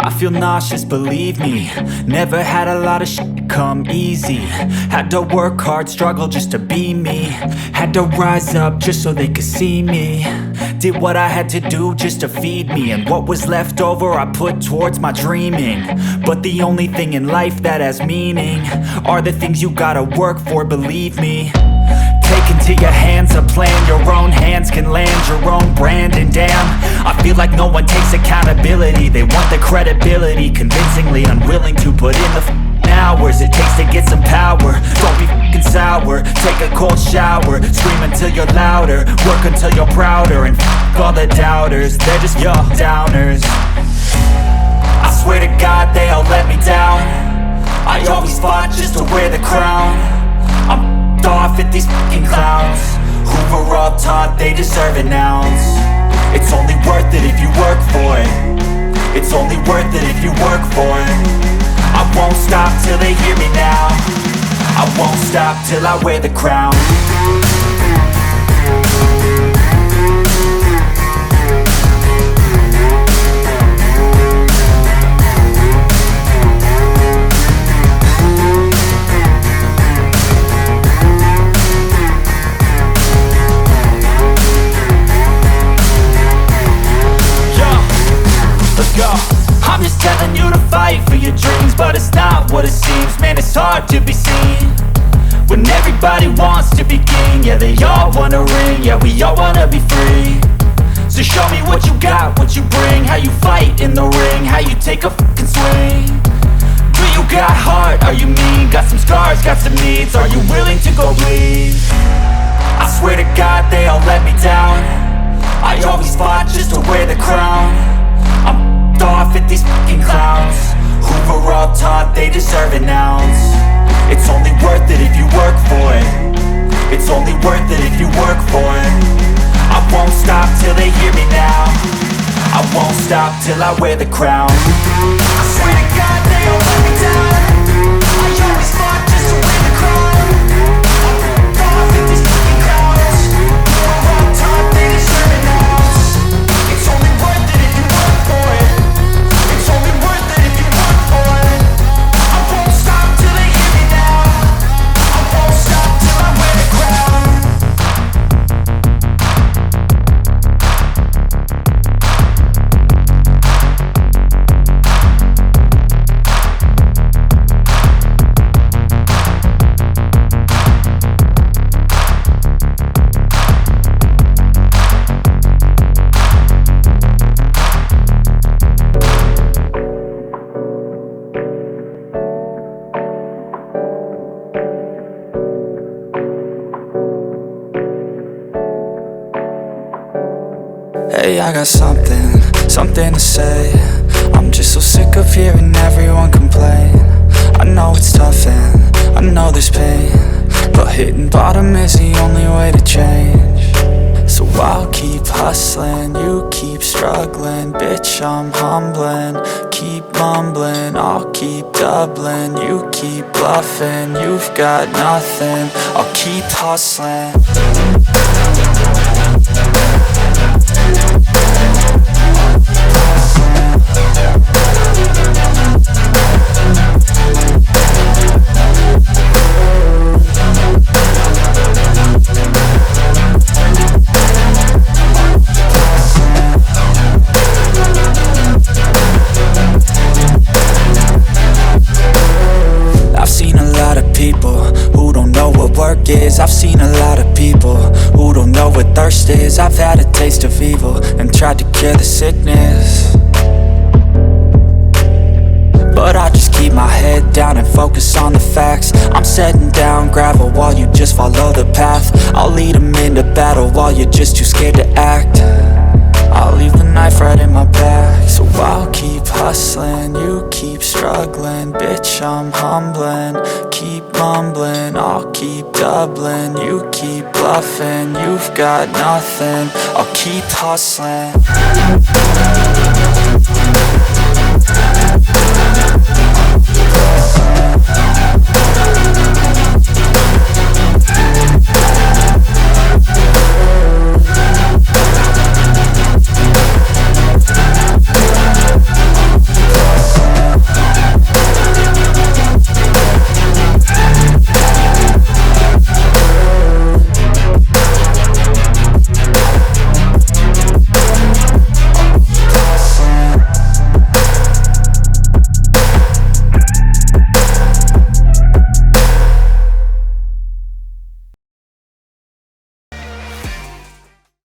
I feel nauseous, believe me. Never had a lot of shit come easy. Had to work hard, struggle just to be me. Had to rise up just so they could see me. Did what I had to do just to feed me, and what was left over I put towards my dreaming. But the only thing in life that has meaning are the things you gotta work for, believe me. Take into your hands a plan, your own hands can land your own brand. And damn, I feel like no one takes accountability. They want the credibility, convincingly unwilling to put in the hours it takes to get some power. Don't be f***ing sour, take a cold shower. Scream until you're louder, work until you're prouder. And f*** all the doubters, they're just your downers. I swear to God they all let me down. I always fought just to wear the crown. I'm off at these fucking clowns who were all taught they deserve an ounce. It's only worth it if you work for it. It's only worth it if you work for it. I won't stop till they hear me now. I won't stop till I wear the crown. I'm just telling you to fight for your dreams, but it's not what it seems. Man, it's hard to be seen when everybody wants to be king. Yeah, they all wanna ring, yeah, we all wanna be free. So show me what you got, what you bring, how you fight in the ring, how you take a fucking swing. Do you got heart, are you mean? Got some scars, got some needs, are you willing to go bleed? I swear to God they all let me down. I always fought just to wear the crown. I'm off at these fucking clowns who were all taught they deserve an ounce. It's only worth it if you work for it. It's only worth it if you work for it. I won't stop till they hear me now. I won't stop till I wear the crown. I swear to God they all let me down. I always fought just to wear the crown. I'm off at these fucking clowns who were all taught they deserve an ounce. It's only worth it if you work for it. It's only worth it if you work for it. I won't stop till they hear me now. I won't stop till I wear the crown. Hey, I got something to say. I'm just so sick of hearing everyone complain. I know it's tough and I know there's pain, but hitting bottom is the only way to change. So I'll keep hustling, you keep struggling. Bitch, I'm humbling, keep mumbling. I'll keep doubling, you keep bluffing. You've got nothing, I'll keep hustling. I've seen a lot of people who don't know what work is. I've seen a lot of people who don't know what thirst is. I've had a taste of evil and tried to cure the sickness, but I just keep my head down and focus on the facts. I'm setting down gravel while you just follow the path. I'll lead them into battle while you're just too scared to act. I'll leave the knife right in my back. So I'll keep hustling, you keep struggling. Bitch, I'm humbling, keep mumbling. I'll keep doubling, you keep bluffing. You've got nothing, I'll keep hustling.